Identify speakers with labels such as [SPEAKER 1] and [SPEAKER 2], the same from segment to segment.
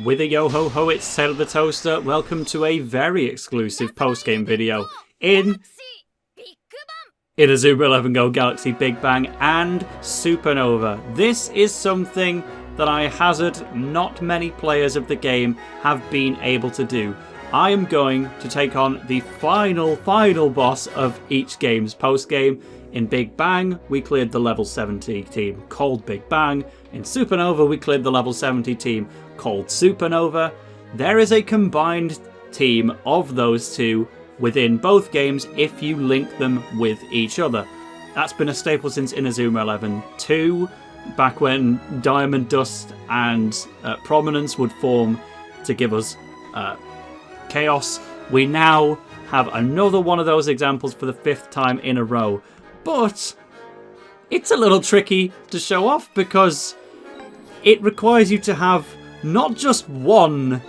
[SPEAKER 1] With a yo-ho-ho, it's TaleOfTheToaster. Welcome to a very exclusive post-game video in Inazuma 11 GO Galaxy, Big Bang and Supernova. This is something that I hazard not many players of the game have been able to do. I am going to take on the final boss of each game's post-game. In Big Bang, we cleared the level 70 team called Big Bang. In Supernova, we cleared the level 70 team called Supernova. There is a combined team of those two within both games if you link them with each other. That's been a staple since Inazuma 11 2, back when Diamond Dust and Prominence would form to give us chaos. We now have another one of those examples for the 5th time in a row. But it's a little tricky to show off because it requires you to have not just one.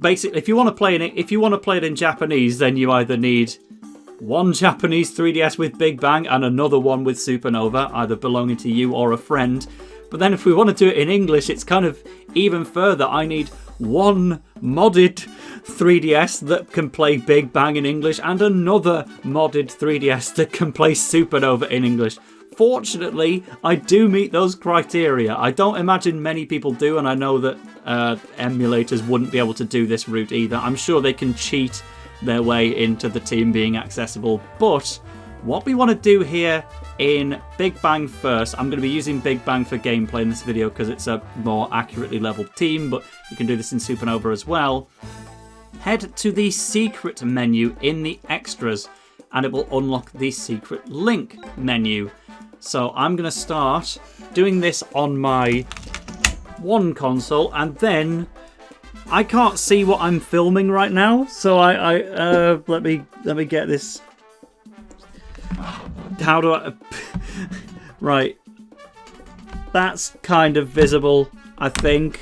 [SPEAKER 1] Basically, if you want to play it in Japanese, then you either need one Japanese 3DS with Big Bang and another one with Supernova, either belonging to you or a friend. But then if we want to do it in English, it's kind of even further. I need one modded 3DS that can play Big Bang in English and another modded 3DS that can play Supernova in English. Fortunately, I do meet those criteria. I don't imagine many people do, and I know that emulators wouldn't be able to do this route either. I'm sure they can cheat their way into the team being accessible, but what we want to do here in Big Bang first, I'm going to be using Big Bang for gameplay in this video because it's a more accurately leveled team, but you can do this in Supernova as well. Head to the secret menu in the extras and it will unlock the secret link menu. So I'm going to start doing this on my one console, and then I can't see what I'm filming right now, so let me get this. How do I? Right, that's kind of visible, I think.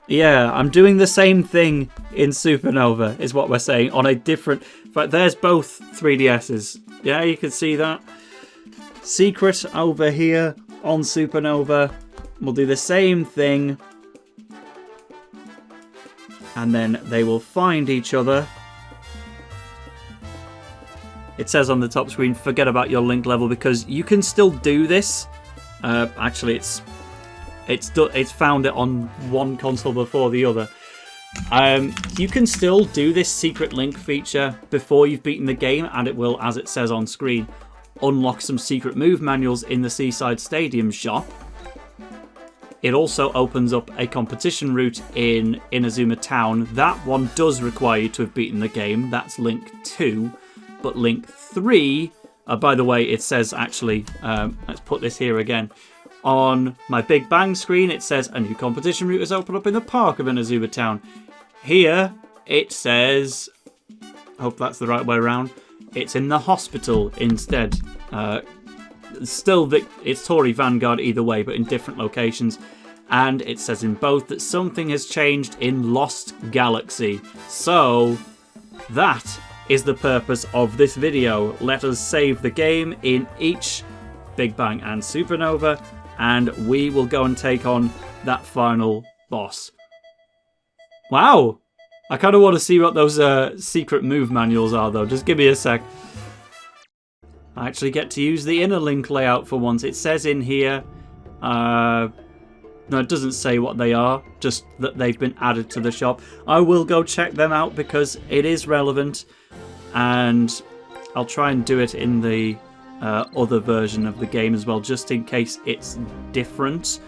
[SPEAKER 1] Yeah, I'm doing the same thing in Supernova, is what we're saying, on a different. But there's both 3DSs. Yeah, you can see that. Secret over here on Supernova. We'll do the same thing. And then they will find each other. It says on the top screen, forget about your link level, because you can still do this. Actually, it's found it on one console before the other. You can still do this secret link feature before you've beaten the game, and it will, as it says on screen, unlock some secret move manuals in the Seaside Stadium shop. It also opens up a competition route in Inazuma Town. That one does require you to have beaten the game. That's Link 2. But Link 3, by the way, it says actually, let's put this here again. On my Big Bang screen, it says a new competition route is opened up in the park of Inazuma Town. Here, it says, hope that's the right way around, it's in the hospital instead. Still, it's Tori Vanguard either way, but in different locations. And it says in both that something has changed in Lost Galaxy. So, that is the purpose of this video. Let us save the game in each Big Bang and Supernova, and we will go and take on that final boss. Wow! I kind of want to see what those secret move manuals are, though. Just give me a sec. I actually get to use the inner link layout for once. It says in here... no, it doesn't say what they are, just that they've been added to the shop. I will go check them out because it is relevant, and I'll try and do it in the other version of the game as well, just in case it's different.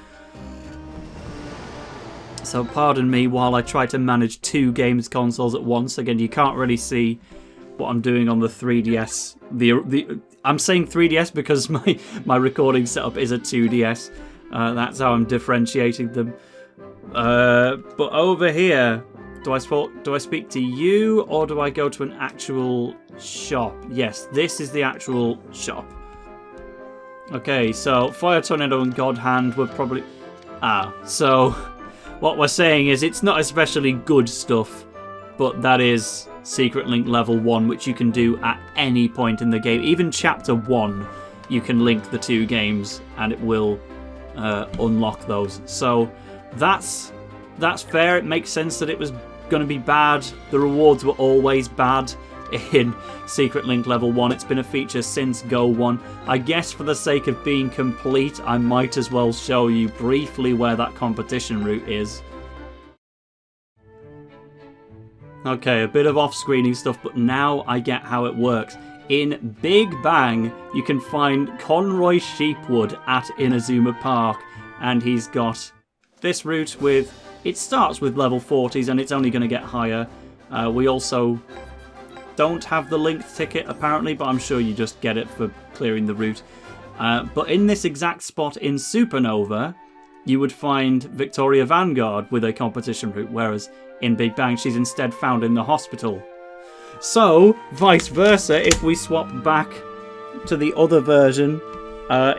[SPEAKER 1] So pardon me while I try to manage 2 games consoles at once. Again, you can't really see what I'm doing on the 3DS. I'm saying 3DS because my recording setup is a 2DS. That's how I'm differentiating them. But over here, do I speak to you or do I go to an actual shop? Yes, this is the actual shop. Okay, so Fire Tornado and God Hand were probably... so what we're saying is it's not especially good stuff, but that is Secret Link Level 1, which you can do at any point in the game. Even Chapter 1, you can link the 2 games and it will unlock those. So That's fair. It makes sense that it was going to be bad. The rewards were always bad in Secret Link Level 1. It's been a feature since Go 1. I guess for the sake of being complete, I might as well show you briefly where that competition route is. Okay, a bit of off-screening stuff, but now I get how it works. In Big Bang, you can find Conroy Sheepwood at Inazuma Park, and he's got this route with... It starts with level 40s, and it's only going to get higher. We also don't have the linked ticket, apparently, but I'm sure you just get it for clearing the route. But in this exact spot in Supernova, you would find Victoria Vanguard with a competition route, whereas in Big Bang, she's instead found in the hospital. So, vice versa, if we swap back to the other version,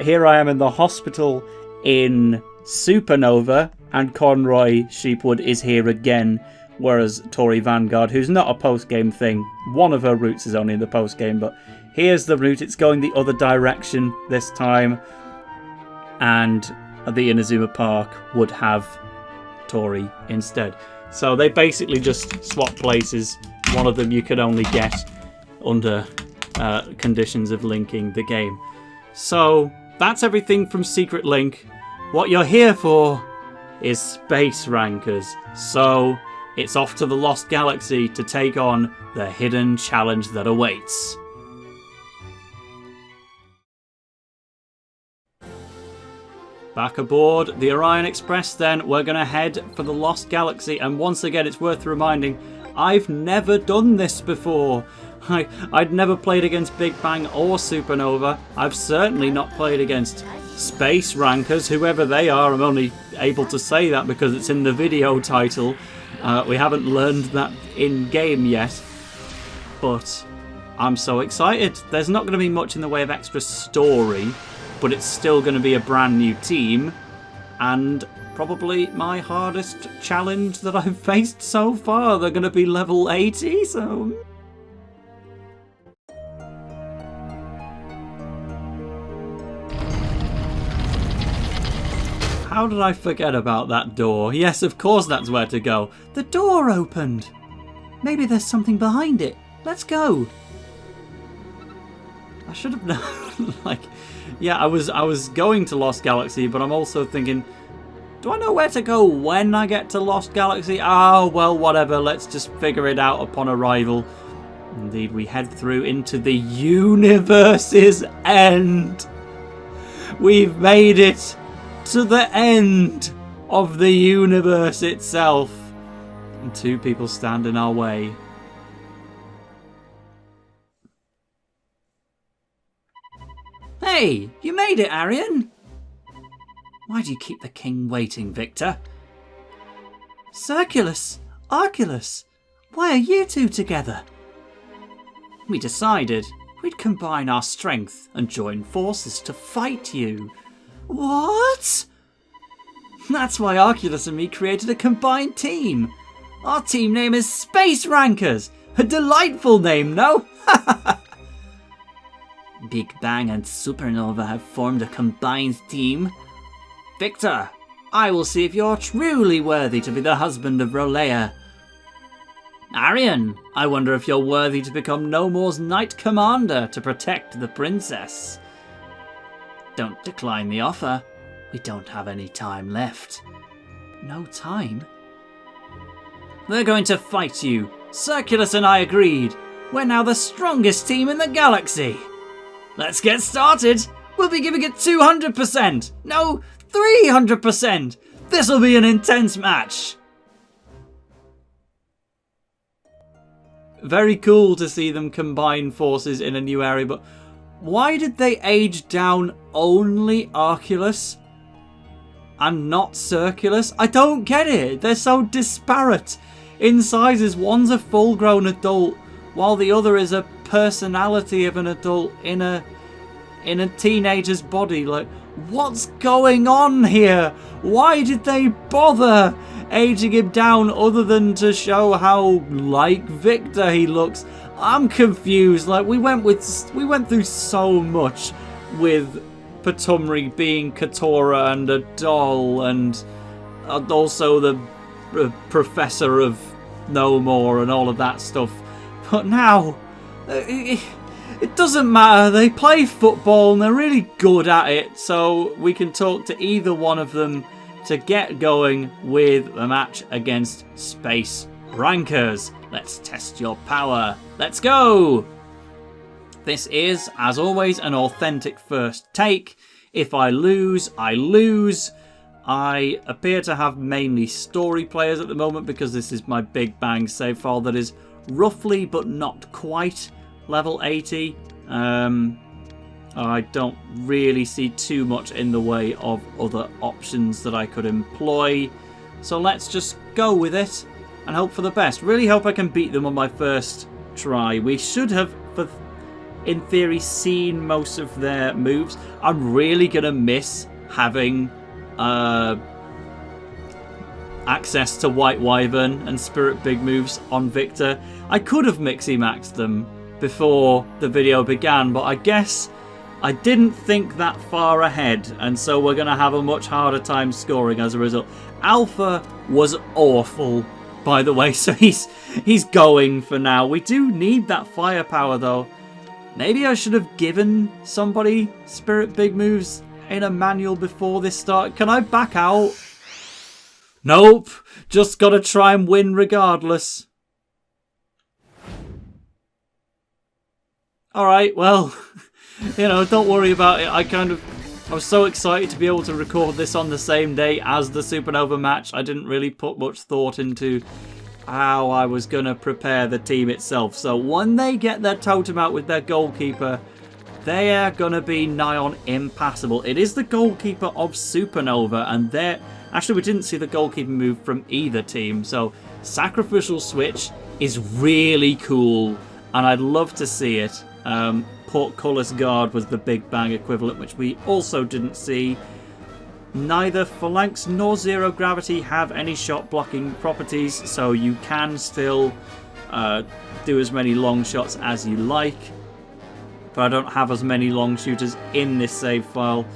[SPEAKER 1] here I am in the hospital in Supernova, and Conroy Sheepwood is here again, whereas Tori Vanguard, who's not a post-game thing, one of her routes is only in the post-game, but here's the route. It's going the other direction this time, and the Inazuma Park would have Tori instead. So they basically just swap places. One of them you can only get under conditions of linking the game. So that's everything from Secret Link. What you're here for is Space Rankers. So it's off to the Lost Galaxy to take on the hidden challenge that awaits. Back aboard the Arion Express then, we're going to head for the Lost Galaxy, and once again it's worth reminding, I've never done this before. I'd never played against Big Bang or Supernova. I've certainly not played against Space Rankers, whoever they are. I'm only able to say that because it's in the video title. We haven't learned that in-game yet, but I'm so excited. There's not going to be much in the way of extra story, but it's still going to be a brand new team, and probably my hardest challenge that I've faced so far. They're going to be level 80, so... How did I forget about that door? Yes, of course that's where to go. The door opened! Maybe there's something behind it. Let's go! I should have known, like... Yeah, I was going to Lost Galaxy, but I'm also thinking, do I know where to go when I get to Lost Galaxy? Oh, well, whatever. Let's just figure it out upon arrival. Indeed, we head through into the universe's end. We've made it to the end of the universe itself. And two people stand in our way. Hey, you made it, Arion! Why do you keep the king waiting, Victor? Circulus, Arculus, why are you two together? We decided we'd combine our strength and join forces to fight you. What? That's why Arculus and me created a combined team. Our team name is Space Rankers. A delightful name, no? Big Bang and Supernova have formed a combined team. Victor, I will see if you're truly worthy to be the husband of Roleia. Arion, I wonder if you're worthy to become No More's Knight Commander to protect the princess. Don't decline the offer. We don't have any time left. No time? We're going to fight you. Circulus and I agreed. We're now the strongest team in the galaxy. Let's get started. We'll be giving it 200%. No, 300%. This'll be an intense match. Very cool to see them combine forces in a new area, but why did they age down only Arculus and not Circulus? I don't get it. They're so disparate in sizes. One's a full-grown adult, while the other is a personality of an adult in a teenager's body. Like, what's going on here? Why did they bother aging him down other than to show how like Victor he looks? I'm confused. Like, we went through so much with Patumri being Katora and a doll, and also the professor of no more and all of that stuff. But now, it doesn't matter. They play football and they're really good at it, so we can talk to either one of them to get going with the match against Space Rankers. Let's test your power. Let's go! This is, as always, an authentic first take. If I lose, I lose. I appear to have mainly story players at the moment because this is my Big Bang save file that is roughly but not quite level 80. I don't really see too much in the way of other options that I could employ. So let's just go with it and hope for the best. Really hope I can beat them on my first try. We should have, in theory, seen most of their moves. I'm really going to miss having access to White Wyvern and Spirit Big moves on Victor. I could have Mixie-maxed them before the video began, but I guess I didn't think that far ahead, and so we're going to have a much harder time scoring as a result. Alpha was awful, by the way, so he's going for now. We do need that firepower, though. Maybe I should have given somebody Spirit Big moves in a manual before this start. Can I back out? Nope. Just got to try and win regardless. Alright, well, you know, don't worry about it. I was so excited to be able to record this on the same day as the Supernova match. I didn't really put much thought into how I was going to prepare the team itself. So when they get their totem out with their goalkeeper, they are going to be nigh on impassable. It is the goalkeeper of Supernova, and actually we didn't see the goalkeeper move from either team. So Sacrificial Switch is really cool, and I'd love to see it. Portcullis Guard was the Big Bang equivalent, which we also didn't see. Neither Phalanx nor Zero Gravity have any shot blocking properties, so you can still do as many long shots as you like. But I don't have as many long shooters in this save file.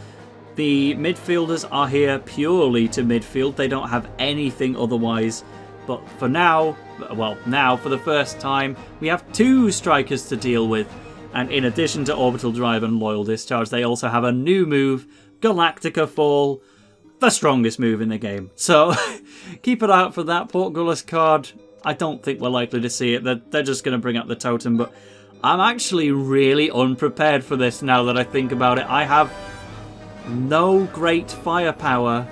[SPEAKER 1] The midfielders are here purely to midfield. They don't have anything otherwise. But for now, well, now for the first time, we have two strikers to deal with. And in addition to Orbital Drive and Loyal Discharge, they also have a new move, Galactica Fall, the strongest move in the game. So keep it out for that Portcullis card. I don't think we're likely to see it. They're just going to bring up the totem, but I'm actually really unprepared for this now that I think about it. I have no great firepower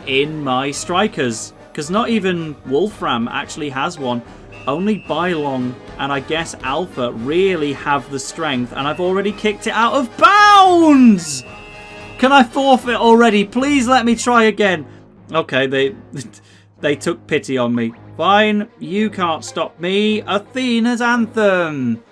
[SPEAKER 1] in my strikers, because not even Wolfram actually has one. Only Bylong and I guess Alpha really have the strength, and I've already kicked it out of bounds! Can I forfeit already? Please let me try again. Okay, they took pity on me. Fine, you can't stop me. Athena's Anthem.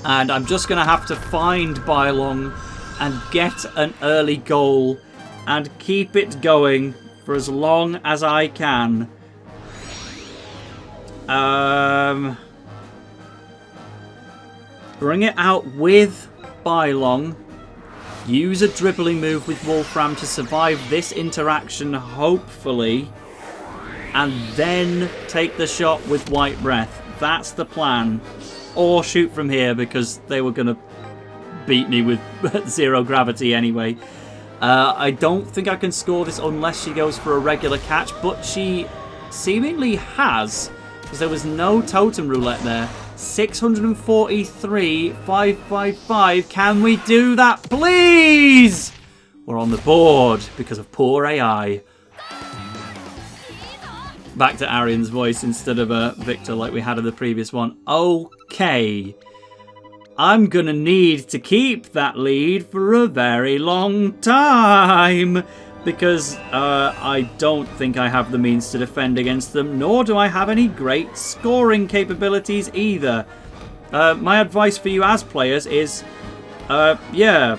[SPEAKER 1] And I'm just going to have to find Bylong and get an early goal and keep it going for as long as I can. Bring it out with Bylong. Use a dribbling move with Wolfram to survive this interaction, hopefully. And then take the shot with White Breath. That's the plan. Or shoot from here, because they were going to beat me with Zero Gravity anyway. I don't think I can score this unless she goes for a regular catch, but she seemingly has, because there was no totem roulette there. 643, 555. Can we do that, please? We're on the board because of poor AI. Back to Arion's voice instead of Victor like we had in the previous one. Okay. I'm going to need to keep that lead for a very long time, because I don't think I have the means to defend against them, nor do I have any great scoring capabilities either. My advice for you as players is, yeah,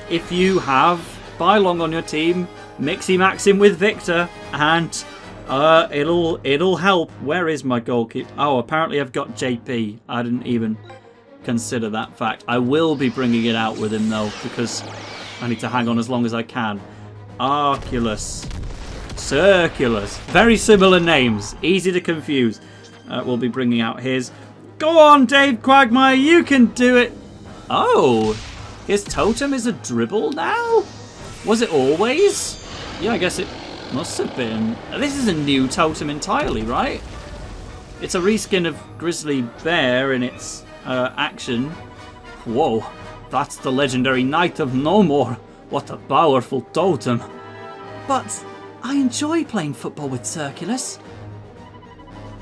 [SPEAKER 1] if you have Bylong on your team, mixy-max him with Victor, and it'll help. Where is my goalkeeper? Oh, apparently I've got JP. I didn't even consider that fact. I will be bringing it out with him though, because I need to hang on as long as I can. Arculus. Circulus. Very similar names. Easy to confuse. We'll be bringing out his. Go on, Dave Quagmire. You can do it. Oh, his totem is a dribble now? Was it always? Yeah, I guess it must have been. This is a new totem entirely, right? It's a reskin of Grizzly Bear in its action. Whoa, that's the legendary Knight of No More. What a powerful totem. But I enjoy playing football with Circulus.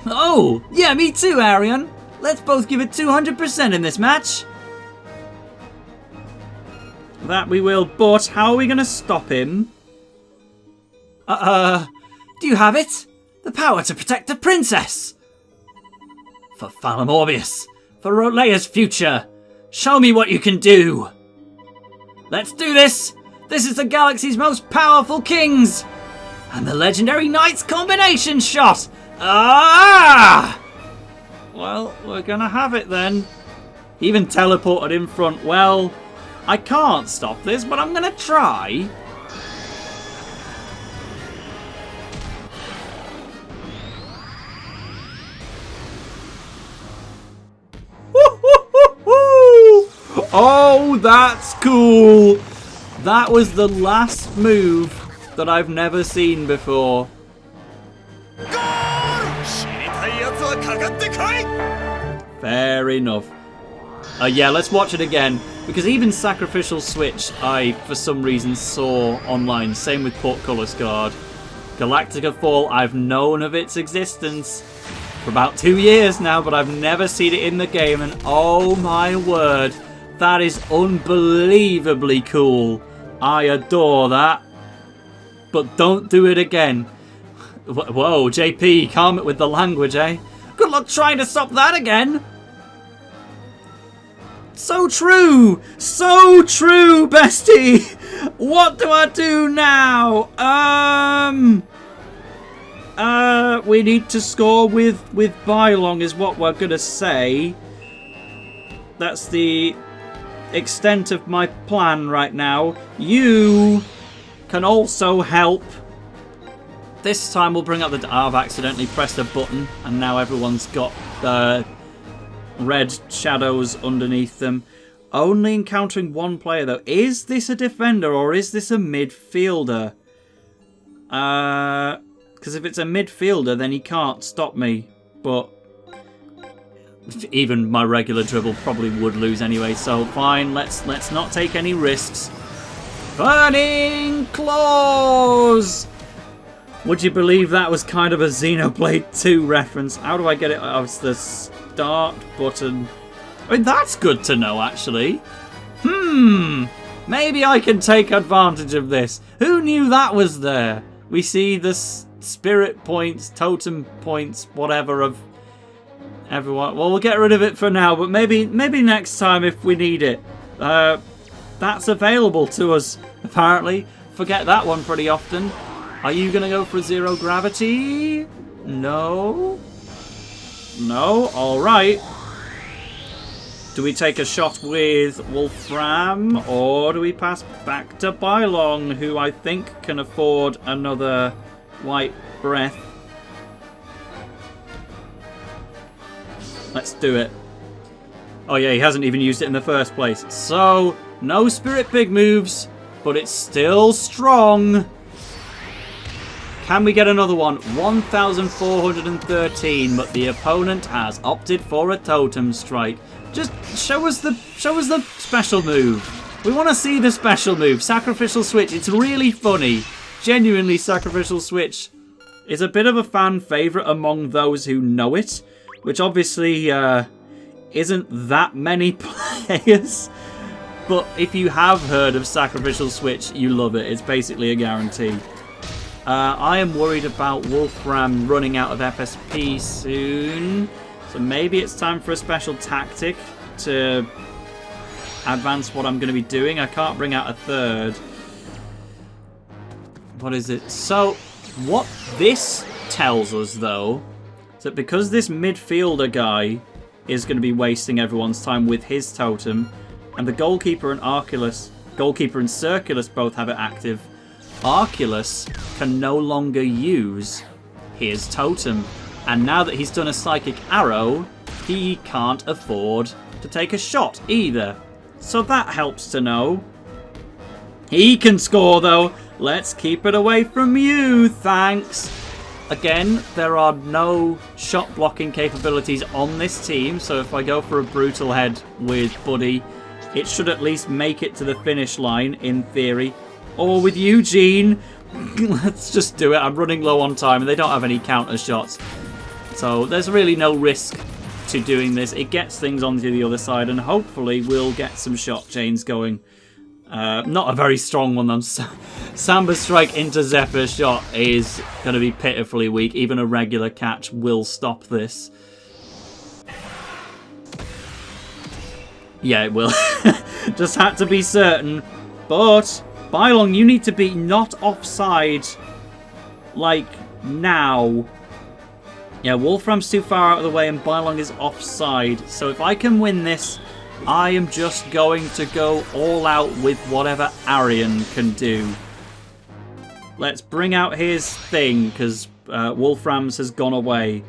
[SPEAKER 1] Oh, yeah, me too, Arion. Let's both give it 200% in this match. That we will, but how are we going to stop him? Do you have it? The power to protect the princess. For Falamorbius, for Roleia's future, show me what you can do. Let's do this. This is the galaxy's most powerful kings. And the legendary knight's combination shot. Ah! Well, we're going to have it then. Even teleported in front. Well, I can't stop this, but I'm going to try. Oh, that's cool. That was the last move that I've never seen before. Fair enough. Yeah, let's watch it again. Because even Sacrificial Switch, I, for some reason, saw online. Same with Portcullis Guard. Galactica Fall, I've known of its existence for about 2 years now, but I've never seen it in the game. And oh my word, that is unbelievably cool. I adore that. But don't do it again. Whoa, JP, calm it with the language, eh? Good luck trying to stop that again. So true! So true, bestie! What do I do now? We need to score with Bylong is what we're gonna say. That's the extent of my plan right now. You can also help. This time we'll bring up the... I've accidentally pressed a button and now everyone's got red shadows underneath them. Only encountering one player though. Is this a defender or is this a midfielder? Because if it's a midfielder then he can't stop me. But even my regular dribble probably would lose anyway. So fine, let's not take any risks. Burning Claws! Would you believe that was kind of a Xenoblade 2 reference? How do I get it? Oh, it's the start button. I mean, that's good to know, actually. Maybe I can take advantage of this. Who knew that was there? We see the spirit points, totem points, whatever of everyone. Well, we'll get rid of it for now, but maybe next time if we need it. That's available to us, apparently. Forget that one pretty often. Are you going to go for zero gravity? No? No? Alright. Do we take a shot with Wolfram? Or do we pass back to Bylong, who I think can afford another white breath? Let's do it. Oh yeah, he hasn't even used it in the first place. So, no Spirit Pig moves, but it's still strong. Can we get another one? 1,413, but the opponent has opted for a Totem Strike. Just show us the special move. We want to see the special move. Sacrificial Switch. It's really funny. Genuinely, Sacrificial Switch is a bit of a fan favourite among those who know it, which obviously isn't that many players. But if you have heard of Sacrificial Switch, you love it. It's basically a guarantee. I am worried about Wolfram running out of FSP soon. So maybe it's time for a special tactic to advance what I'm going to be doing. I can't bring out a third. What is it? So, what this tells us, though, is that because this midfielder guy is going to be wasting everyone's time with his totem, and the goalkeeper and Arculus, goalkeeper and Circulus both have it active, Arculus can no longer use his totem. And now that he's done a psychic arrow, he can't afford to take a shot either. So that helps to know. He can score though. Let's keep it away from you, thanks. Again, there are no shot blocking capabilities on this team, so if I go for a brutal head with Buddy, it should at least make it to the finish line, in theory. Or with Eugene, let's just do it. I'm running low on time and they don't have any counter shots. So there's really no risk to doing this. It gets things onto the other side and hopefully we'll get some shot chains going. Not a very strong one though. Samba Strike into Zephyr Shot is going to be pitifully weak. Even a regular catch will stop this. Yeah, it will. Just had to be certain. But, Bylong, you need to be not offside. Like, now. Yeah, Wolfram's too far out of the way and Bylong is offside. So if I can win this, I am just going to go all out with whatever Arion can do. Let's bring out his thing, because Wolfram's has gone away.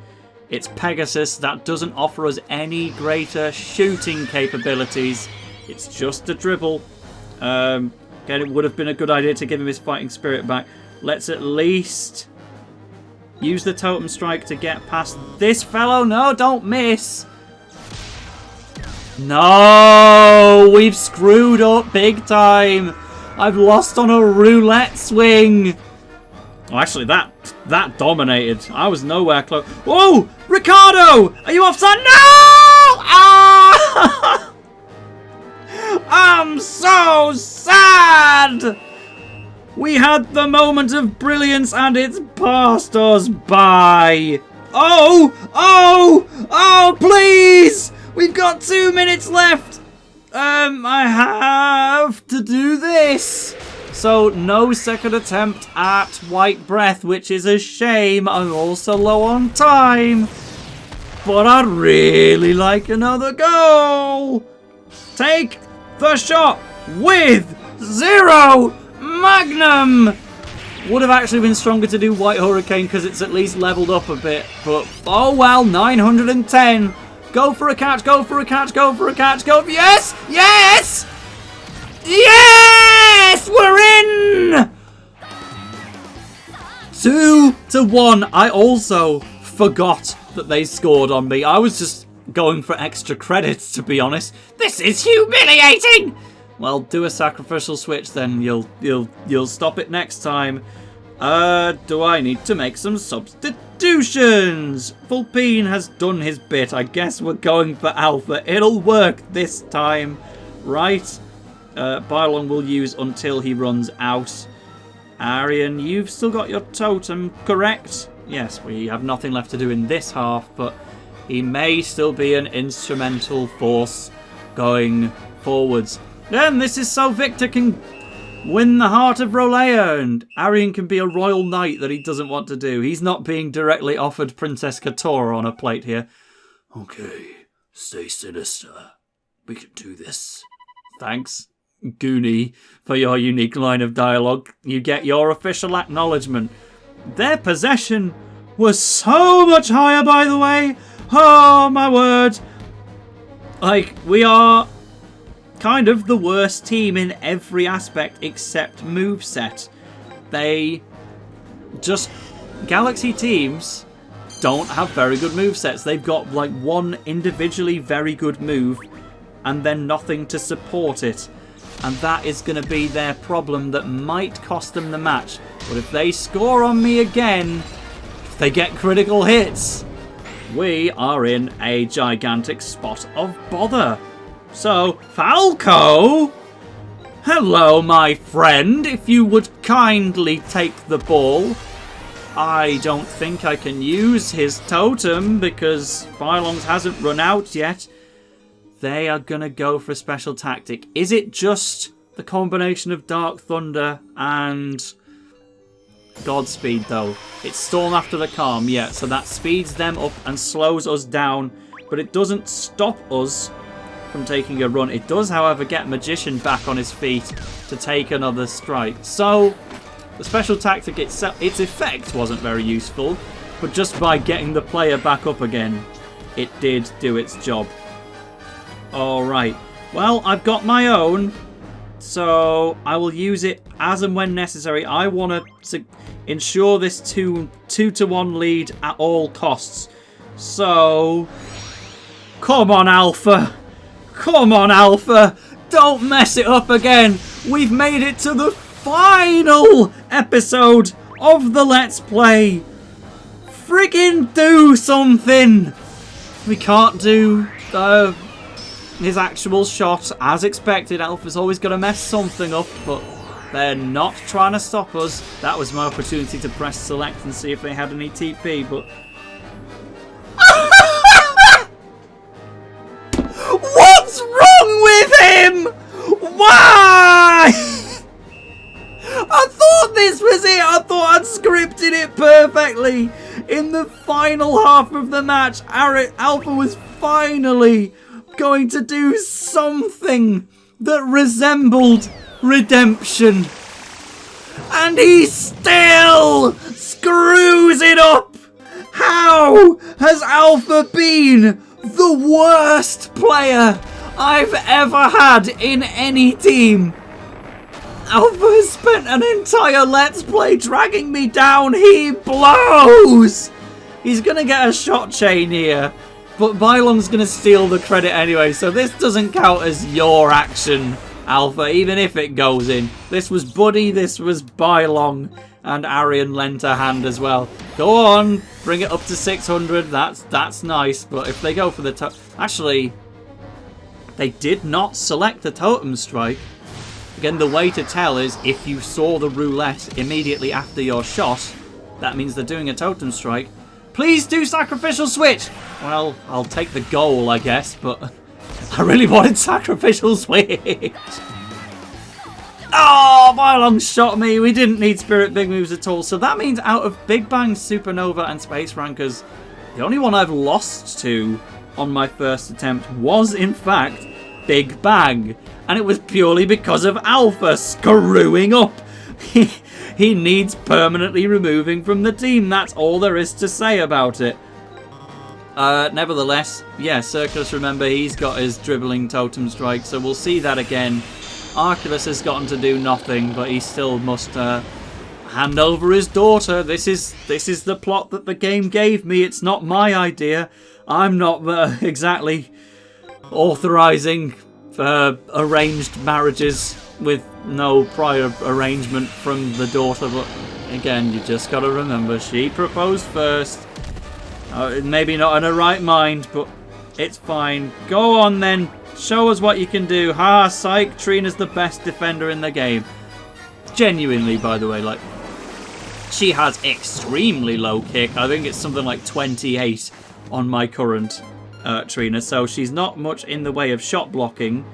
[SPEAKER 1] It's Pegasus. That doesn't offer us any greater shooting capabilities. It's just a dribble. Again, it would have been a good idea to give him his fighting spirit back. Let's at least use the totem strike to get past this fellow. No, don't miss. No, we've screwed up big time. I've lost on a roulette swing. Well, actually, that dominated. I was nowhere close. Whoa, Ricardo, are you offside? No! Ah! I'm so sad. We had the moment of brilliance and it's passed us by. Oh, please. We've got 2 minutes left. I have to do this. So no second attempt at White Breath, which is a shame. I'm also low on time. But I'd really like another goal. Take the shot with 0 Magnum. Would have actually been stronger to do White Hurricane because it's at least leveled up a bit. But oh well, 910. Go for a catch, go for a catch, go for a catch, go for... Yes! Yes! Yes! We're in! 2-1. I also forgot that they scored on me. I was just going for extra credits, to be honest. This is humiliating! Well, do a sacrificial switch then. You'll stop it next time. Do I need to make some substitutions? Vulpine has done his bit. I guess we're going for Alpha. It'll work this time. Right. Bylong will use until he runs out. Arion, you've still got your totem, correct? Yes, we have nothing left to do in this half, but he may still be an instrumental force going forwards. Then this is so Victor can win the heart of Roleia, and Arion can be a royal knight that he doesn't want to do. He's not being directly offered Princess Katora on a plate here. Okay, stay sinister. We can do this. Thanks, Goonie, for your unique line of dialogue. You get your official acknowledgement. Their possession was so much higher, by the way. Oh, my word. Like, we are kind of the worst team in every aspect except moveset. They just... Galaxy teams don't have very good movesets. They've got like one individually very good move and then nothing to support it. And that is going to be their problem that might cost them the match. But if they score on me again, if they get critical hits, we are in a gigantic spot of bother. So, Falco, hello, my friend. If you would kindly take the ball. I don't think I can use his totem because Bylong's hasn't run out yet. They are going to go for a special tactic. Is it just the combination of Dark Thunder and Godspeed, though? It's Storm after the Calm, yeah, so that speeds them up and slows us down, but it doesn't stop us from taking a run. It does, however, get Magician back on his feet to take another strike. So The special tactic itself, its effect wasn't very useful, but just by getting the player back up again, it did do its job. Alright, well, I've got my own, so I will use it as and when necessary. I want to ensure this 2-to-1 lead at all costs. So, come on, Alpha. Come on, Alpha. Don't mess it up again. We've made it to the final episode of the Let's Play. Friggin' do something. We can't do his actual shot as expected. Alpha's always got to mess something up, but they're not trying to stop us. That was my opportunity to press select and see if they had any TP, but... What's wrong with him? Why? I thought this was it. I thought I'd scripted it perfectly. In the final half of the match, Alpha was finally going to do something that resembled redemption. And he still screws it up. How has Alpha been the worst player I've ever had in any team? Alpha has spent an entire Let's Play dragging me down. He blows. He's going to get a shot chain here. But Bylong's going to steal the credit anyway. So this doesn't count as your action, Alpha, even if it goes in. This was Buddy, this was Bylong. And Arion lent a hand as well. Go on. Bring it up to 600. That's nice. But if they go for the... Actually, they did not select the Totem Strike. Again, the way to tell is if you saw the roulette immediately after your shot, that means they're doing a Totem Strike. Please do Sacrificial Switch! Well, I'll take the goal, I guess, but I really wanted Sacrificial Switch. Oh, Bylong shot me. We didn't need Spirit Big Moves at all. So that means out of Big Bang, Supernova, and Space Rankers, the only one I've lost to on my first attempt was, in fact, Big Bang. And it was purely because of Alpha screwing up. He needs permanently removing from the team. That's all there is to say about it. Nevertheless, yeah, Circulus, remember, he's got his dribbling Totem Strike, so we'll see that again. Arculus has gotten to do nothing, but he still must hand over his daughter. This is the plot that the game gave me. It's not my idea. I'm not exactly authorizing arranged marriages with no prior arrangement from the daughter, but again, you just gotta remember, she proposed first. Maybe not in her right mind, but it's fine. Go on then, show us what you can do. Ha, psych, Trina's the best defender in the game. Genuinely, by the way, like, she has extremely low kick. I think it's something like 28 on my current Trina, so she's not much in the way of shot blocking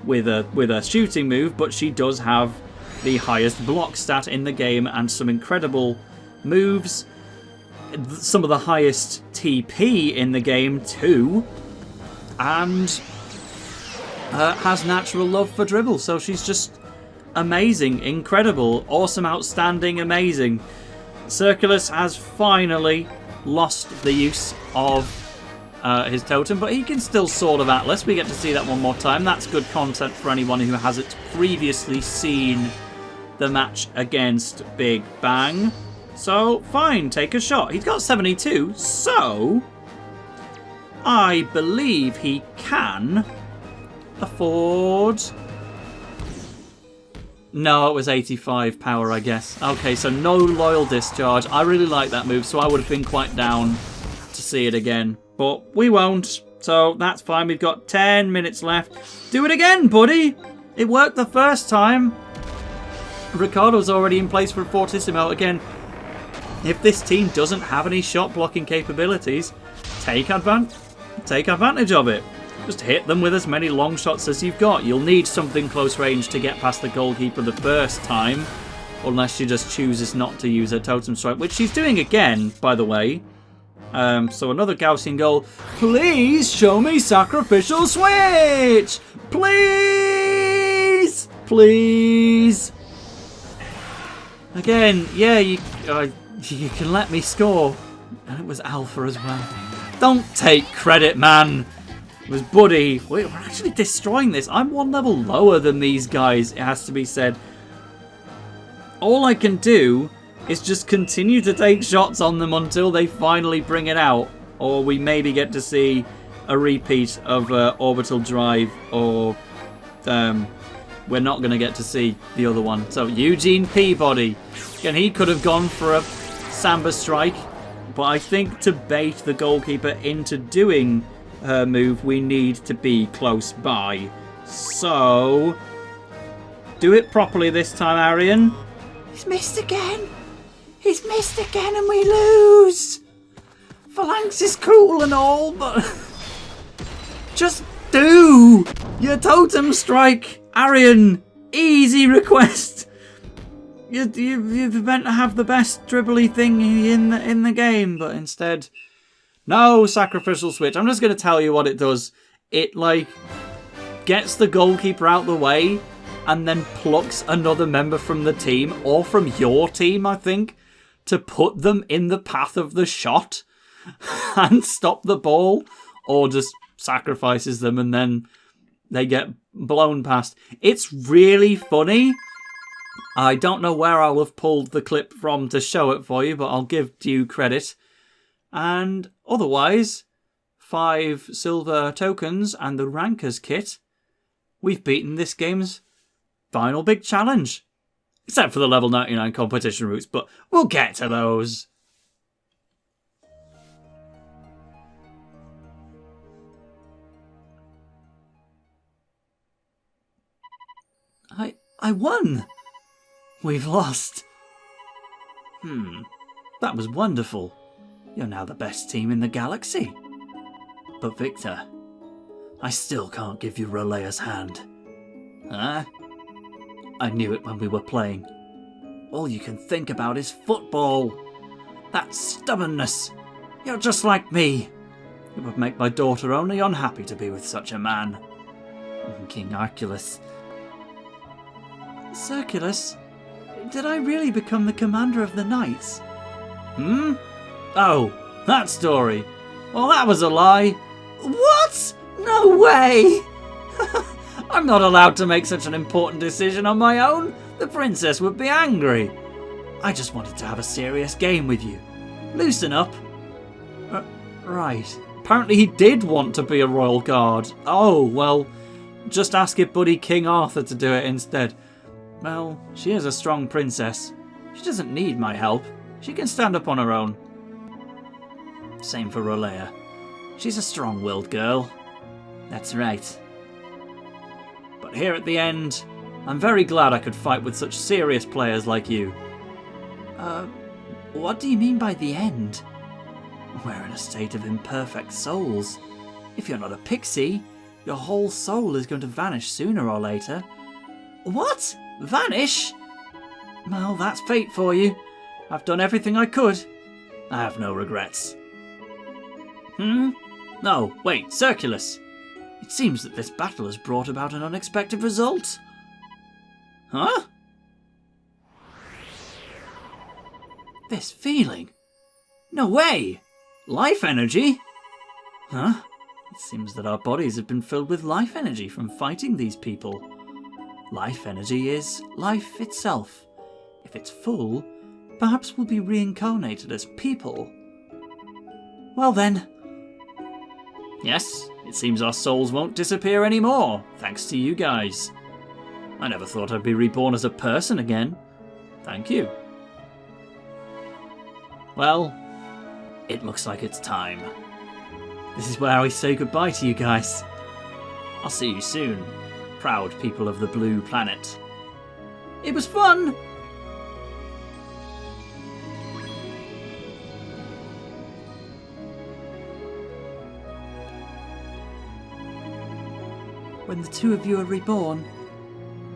[SPEAKER 1] with a shooting move, but she does have the highest block stat in the game and some incredible moves, some of the highest TP in the game too, and has natural love for dribble. So she's just amazing, incredible, awesome, outstanding, amazing. Circulus has finally lost the use of his totem, but he can still Sword of Atlas. We get to see that one more time. That's good content for anyone who hasn't previously seen the match against Big Bang. So, fine, take a shot. He's got 72, so I believe he can afford... No, it was 85 power, I guess. Okay, so no Loyal Discharge. I really like that move, so I would have been quite down to see it again. But we won't, so that's fine. We've got 10 minutes left. Do it again, buddy! It worked the first time. Ricardo's already in place for Fortissimo. Again, if this team doesn't have any shot blocking capabilities, take advantage of it. Just hit them with as many long shots as you've got. You'll need something close range to get past the goalkeeper the first time, unless she just chooses not to use her Totem Strike, which she's doing again, by the way. So another Gaussian goal. Please show me Sacrificial Switch! Please! Please! Again, yeah, you can let me score. And it was Alpha as well. Don't take credit, man. It was Buddy. We're actually destroying this. I'm one level lower than these guys, it has to be said. All I can do is just continue to take shots on them until they finally bring it out. Or we maybe get to see a repeat of Orbital Drive, or we're not going to get to see the other one. So Eugene Peabody. Again, he could have gone for a Samba Strike, but I think to bait the goalkeeper into doing her move, we need to be close by. So, do it properly this time, Arion. He's missed again. He's missed again and we lose. Phalanx is cool and all, but just do your totem strike, Arion. Easy request. You're meant to have the best dribbly thing in the game, but instead, no sacrificial switch. I'm just going to tell you what it does. It like gets the goalkeeper out the way and then plucks another member from the team, or from your team, I think, to put them in the path of the shot and stop the ball, or just sacrifices them and then they get blown past. It's really funny. I don't know where I'll have pulled the clip from to show it for you, but I'll give due credit. And otherwise, 5 silver tokens and the Rankers kit. We've beaten this game's final big challenge. Except for the level 99 competition routes, but we'll get to those. I won! We've lost. That was wonderful. You're now the best team in the galaxy. But Victor, I still can't give you Roleia's hand. Huh? I knew it when we were playing. All you can think about is football. That stubbornness. You're just like me. It would make my daughter only unhappy to be with such a man. King Arculus. Circulus? Did I really become the commander of the knights? Oh, that story. Well, that was a lie. What? No way! I'm not allowed to make such an important decision on my own. The princess would be angry. I just wanted to have a serious game with you. Loosen up. Right. Apparently he did want to be a royal guard. Oh, well, just ask your buddy King Arthur to do it instead. Well, she is a strong princess. She doesn't need my help. She can stand up on her own. Same for Roleia. She's a strong-willed girl. That's right. But here at the end, I'm very glad I could fight with such serious players like you. What do you mean by the end? We're in a state of imperfect souls. If you're not a pixie, your whole soul is going to vanish sooner or later. What? Vanish? Well, that's fate for you. I've done everything I could. I have no regrets. No, wait, Circulus. It seems that this battle has brought about an unexpected result. Huh? This feeling? No way! Life energy? Huh? It seems that our bodies have been filled with life energy from fighting these people. Life energy is life itself. If it's full, perhaps we'll be reincarnated as people. Well then. Yes, it seems our souls won't disappear anymore, thanks to you guys. I never thought I'd be reborn as a person again. Thank you. Well, it looks like it's time. This is where I say goodbye to you guys. I'll see you soon, proud people of the blue planet. It was fun! When the two of you are reborn,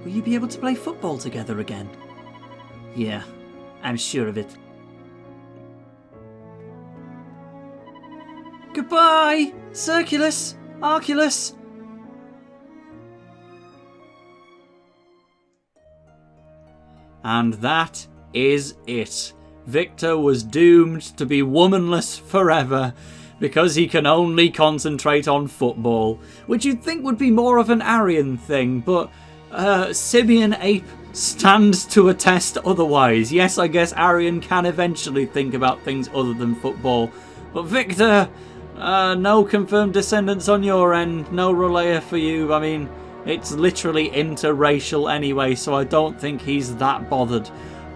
[SPEAKER 1] will you be able to play football together again? Yeah, I'm sure of it. Goodbye, Circulus, Arculus. And that is it. Victor was doomed to be womanless forever because he can only concentrate on football, which you'd think would be more of an Arion thing, but Simian Ape stands to attest otherwise. Yes, I guess Arion can eventually think about things other than football, but Victor, no confirmed descendants on your end, no Roleia for you. I mean, it's literally interracial anyway, so I don't think he's that bothered.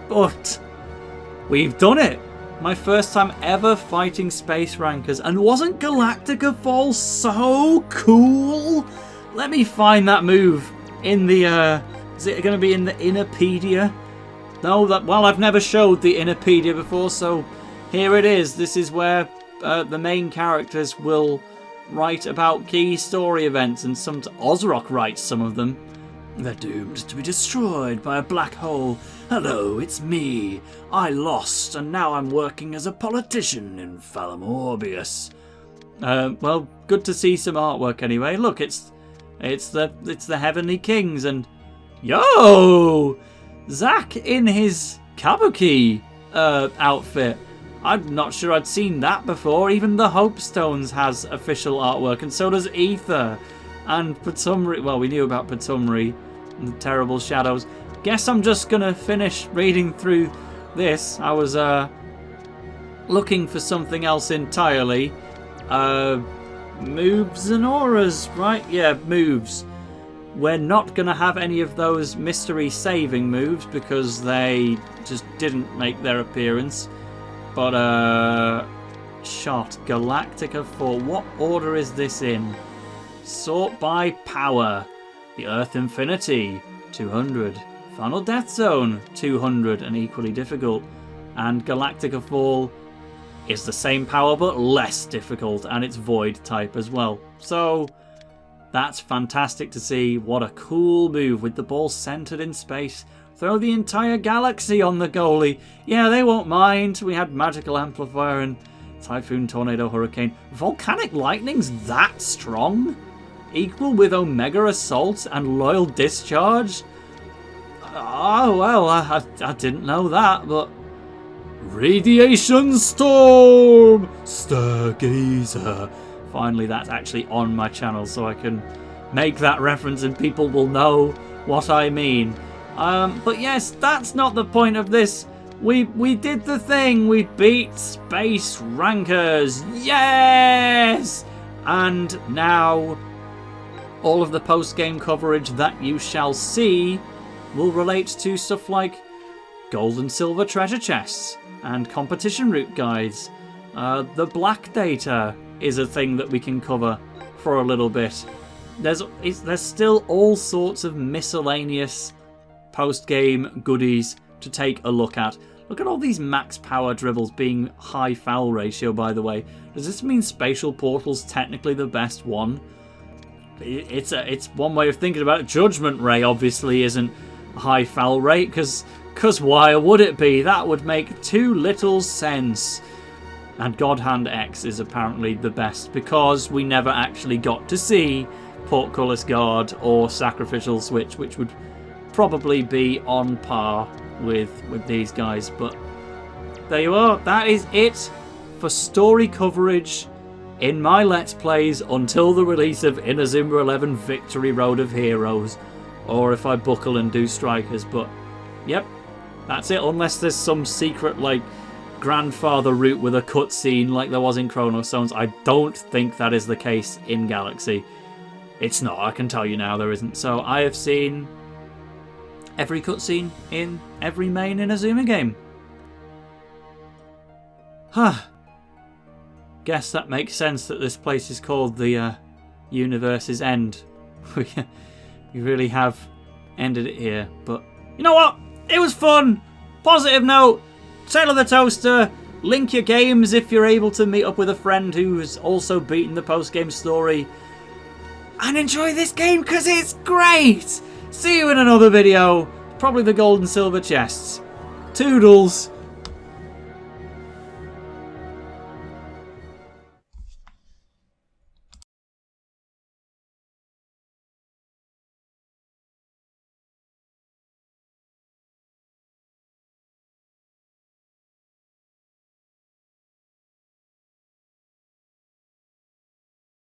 [SPEAKER 1] But we've done it! My first time ever fighting space rankers, and wasn't Galactica Fall so cool? Let me find that move in the, is it going to be in the Innerpedia? No, well, I've never showed the Innerpedia before, so here it is. This is where the main characters will write about key story events, and Ozrock writes some of them. They're doomed to be destroyed by a black hole. Hello, it's me. I lost, and now I'm working as a politician in Falamorbius. Well, good to see some artwork anyway. Look, it's the Heavenly Kings, and yo, Zack in his Kabuki outfit. I'm not sure I'd seen that before. Even the Hope Stones has official artwork, and so does Ether. And Patumri, well, we knew about Patumri and the Terrible Shadows. Guess I'm just going to finish reading through this. I was looking for something else entirely. Moves and auras, right? Yeah, moves. We're not going to have any of those mystery saving moves because they just didn't make their appearance. But, shot. Galactica Fall. What order is this in? Sort by power. The Earth Infinity, 200. Final Death Zone, 200 and equally difficult. And Galactica Fall is the same power but less difficult, and it's Void type as well. So that's fantastic to see. What a cool move with the ball centered in space. Throw the entire galaxy on the goalie. Yeah, they won't mind. We had Magical Amplifier and Typhoon, Tornado, Hurricane. Volcanic Lightning's that strong? Equal with Omega Assault and Loyal Discharge? Oh, well, I didn't know that, but... Radiation Storm! Stargazer. Finally, that's actually on my channel, so I can make that reference and people will know what I mean. But yes, that's not the point of this. We did the thing. We beat Space Rankers. Yes! And now all of the post-game coverage that you shall see will relate to stuff like gold and silver treasure chests and competition route guides. The black data is a thing that we can cover for a little bit. There's still all sorts of miscellaneous post-game goodies to take a look at. Look at all these max power dribbles being high foul ratio, by the way. Does this mean Spatial Portal's technically the best one? It's one way of thinking about it. Judgment Ray obviously isn't a high foul rate, because why would it be? That would make too little sense. And God Hand X is apparently the best, because we never actually got to see Portcullis Guard or Sacrificial Switch, which would probably be on par with these guys. But there you are. That is it for story coverage in my Let's Plays until the release of Inazuma 11 Victory Road of Heroes, or if I buckle and do Strikers. But yep, that's it, unless there's some secret like grandfather route with a cutscene like there was in Chronostones. I don't think that is the case in Galaxy. It's not, I can tell you now there isn't. So I have seen every cutscene in every main Inazuma game. Huh. Guess that makes sense that this place is called the Universe's End. We really have ended it here. But you know what? It was fun! Positive note! TaleOfTheToaster! Link your games if you're able to meet up with a friend who's also beaten the post-game story. And enjoy this game because it's great! See you in another video. Probably the gold and silver chests. Toodles!